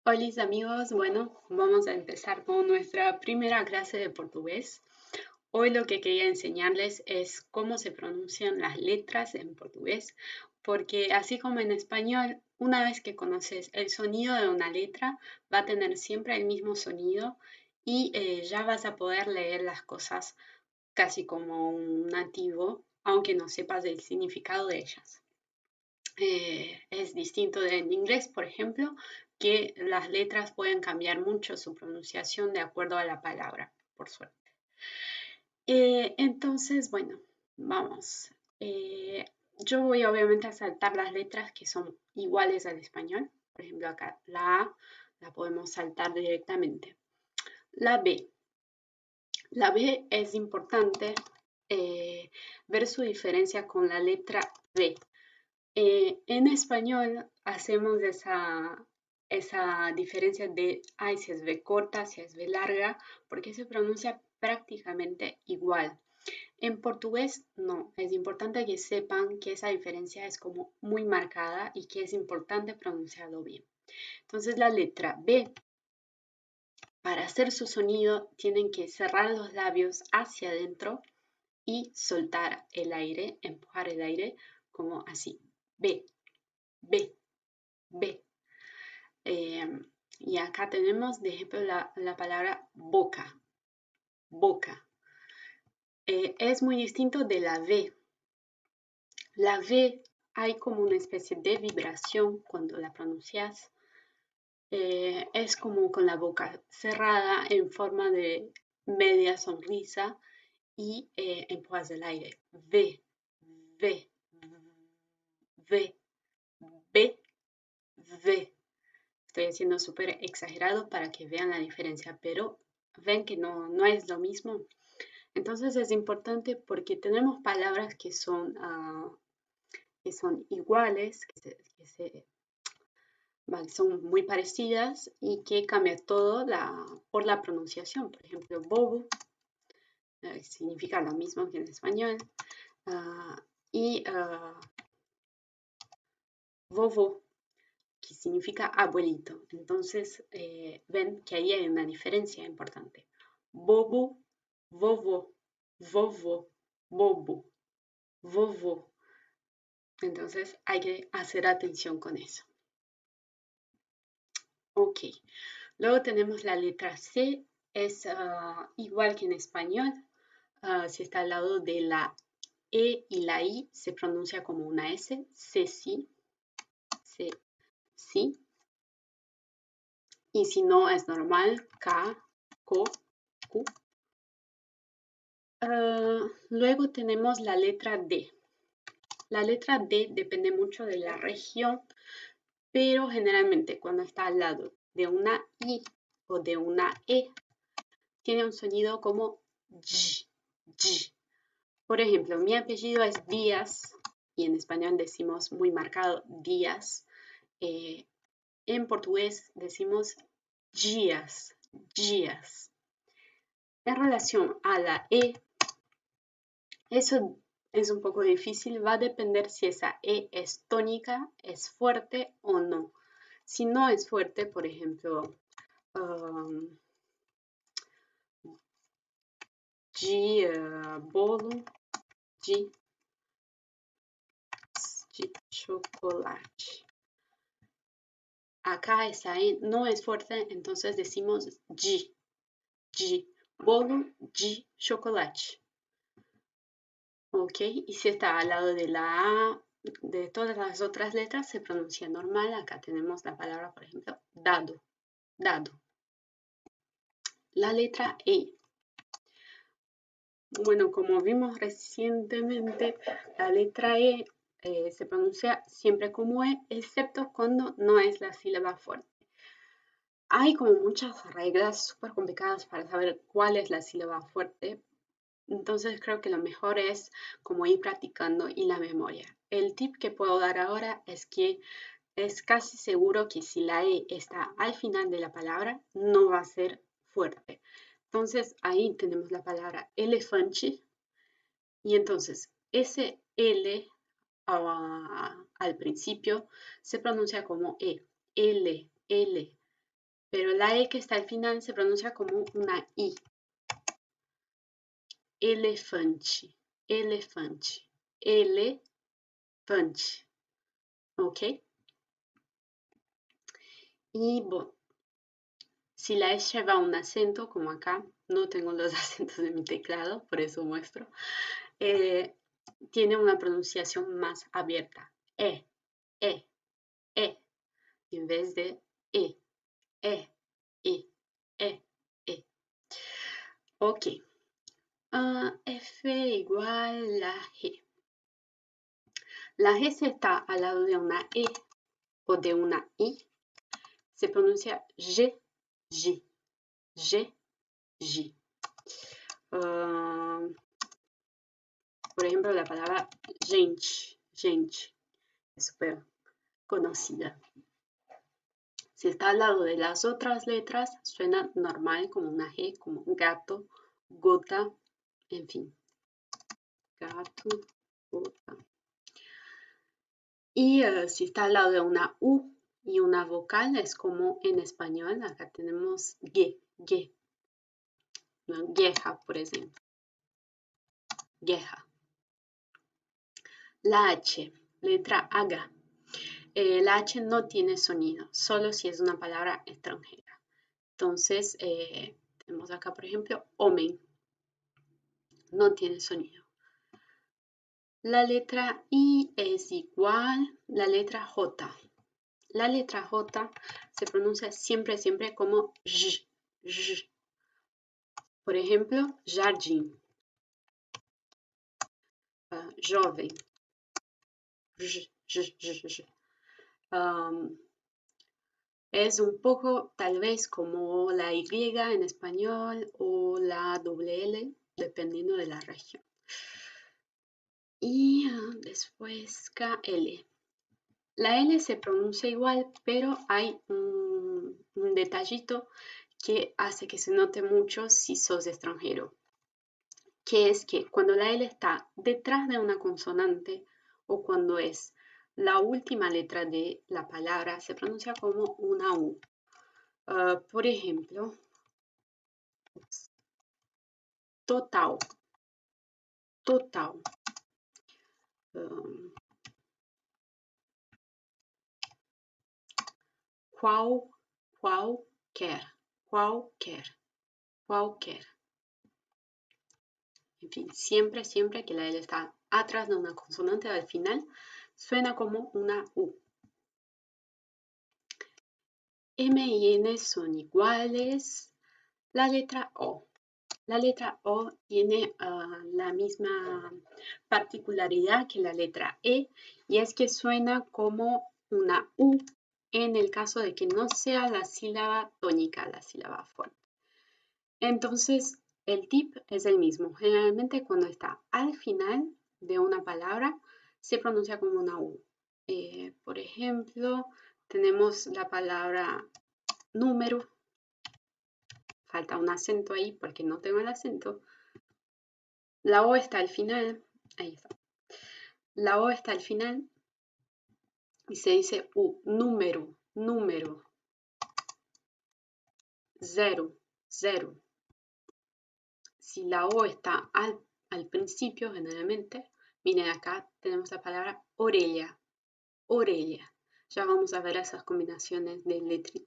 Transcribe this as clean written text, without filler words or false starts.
Hola amigos, bueno, vamos a empezar con nuestra primera clase de portugués. Hoy lo que quería enseñarles es cómo se pronuncian las letras en portugués, porque así como en español, una vez que conoces el sonido de una letra, va a tener siempre el mismo sonido y ya vas a poder leer las cosas casi como un nativo, aunque no sepas el significado de ellas. Es distinto en inglés, por ejemplo, que las letras pueden cambiar mucho su pronunciación de acuerdo a la palabra, por suerte. Entonces, bueno, vamos. Yo voy obviamente a saltar las letras que son iguales al español. Por ejemplo, acá la A la podemos saltar directamente. La B. La B es importante ver su diferencia con la letra B. En español hacemos esa diferencia de, ay, si es B corta, si es B larga, porque se pronuncia prácticamente igual. En portugués no, es importante que sepan que esa diferencia es como muy marcada y que es importante pronunciarlo bien. Entonces la letra B, para hacer su sonido, tienen que cerrar los labios hacia adentro y soltar el aire, empujar el aire como así. B, B, B. Y acá tenemos, de ejemplo, la palabra boca, boca. Es muy distinto de la V. La V hay como una especie de vibración cuando la pronuncias. Es como con la boca cerrada en forma de media sonrisa y empujas el aire. V, V, V, V, V. Estoy haciendo súper exagerado para que vean la diferencia, pero ven que no es lo mismo. Entonces es importante porque tenemos palabras que son iguales, son muy parecidas y que cambia todo por la pronunciación. Por ejemplo, bobo significa lo mismo que en español. Uh, y vovo, que significa abuelito. Entonces, ven que ahí hay una diferencia importante. Bobo, vovo, vovo, bobo, vovo. Entonces, hay que hacer atención con eso. Ok. Luego tenemos la letra C. Es igual que en español. Si está al lado de la E y la I, se pronuncia como una S. C, sí. C, sí. Y si no es normal, K, Ko, Ku. Luego tenemos la letra D. La letra D depende mucho de la región, pero generalmente cuando está al lado de una I o de una E, tiene un sonido como Y, Y. Por ejemplo, mi apellido es Díaz y en español decimos muy marcado Díaz. En portugués decimos Dias, Dias. En relación a la E, eso es un poco difícil, va a depender si esa E es tónica, es fuerte o no. Si no es fuerte, por ejemplo, de bolo, de chocolate. Acá esa E no es fuerte, entonces decimos de bolo, de chocolate. Ok, y si está al lado de la A, de todas las otras letras, se pronuncia normal. Acá tenemos la palabra, por ejemplo, dado, dado. La letra E. Bueno, como vimos recientemente, la letra E se pronuncia siempre como E, excepto cuando no es la sílaba fuerte. Hay como muchas reglas súper complicadas para saber cuál es la sílaba fuerte, entonces creo que lo mejor es como ir practicando y la memoria. El tip que puedo dar ahora es que es casi seguro que si la E está al final de la palabra, no va a ser fuerte. Entonces ahí tenemos la palabra elefante y entonces ese L al principio se pronuncia como E, L, L. pero la E que está al final se pronuncia como una I. Elefante, elefante, elefante. ¿Ok? Y bueno, si la S lleva un acento, como acá, no tengo los acentos de mi teclado, por eso muestro, tiene una pronunciación más abierta. E, E, E, en vez de E, E, E, E, E. Ok. F igual a G. La G si está al lado de una E o de una I, se pronuncia G, G, G, G. Por ejemplo, la palabra gente, gente, es súper conocida. Si está al lado de las otras letras, suena normal como una G, como gato, gota, en fin. Gato, gota. Y si está al lado de una U y una vocal, es como en español. Acá tenemos G, G. Gueja, por ejemplo. Gueja. La H, letra H. La H no tiene sonido, solo si es una palabra extranjera. Entonces, tenemos acá, por ejemplo, homem. No tiene sonido. La letra I es igual la letra J. La letra J se pronuncia siempre, siempre como J, J. Por ejemplo, jardim, jovem, J, J, J, J. Es un poco tal vez como la Y en español o la doble L, dependiendo de la región. Y después KL. La L se pronuncia igual, pero hay un detallito que hace que se note mucho si sos extranjero, que es que cuando la L está detrás de una consonante o cuando es la última letra de la palabra, se pronuncia como una U. Por ejemplo, total, total. Qualquer, qualquer, qualquer. En fin, siempre, siempre que la L está atrás de una consonante al final, suena como una U. M y N son iguales. La letra O. La letra O tiene la misma particularidad que la letra E y es que suena como una U en el caso de que no sea la sílaba tónica, la sílaba fuerte. Entonces, el tip es el mismo. Generalmente cuando está al final de una palabra, se pronuncia como una U. Por ejemplo, tenemos la palabra número. Falta un acento ahí porque no tengo el acento. La O está al final. Ahí está. La O está al final y se dice U, número, número. Cero, cero. Si la O está al principio, generalmente, miren acá tenemos la palabra orella, orella. Ya vamos a ver esas combinaciones de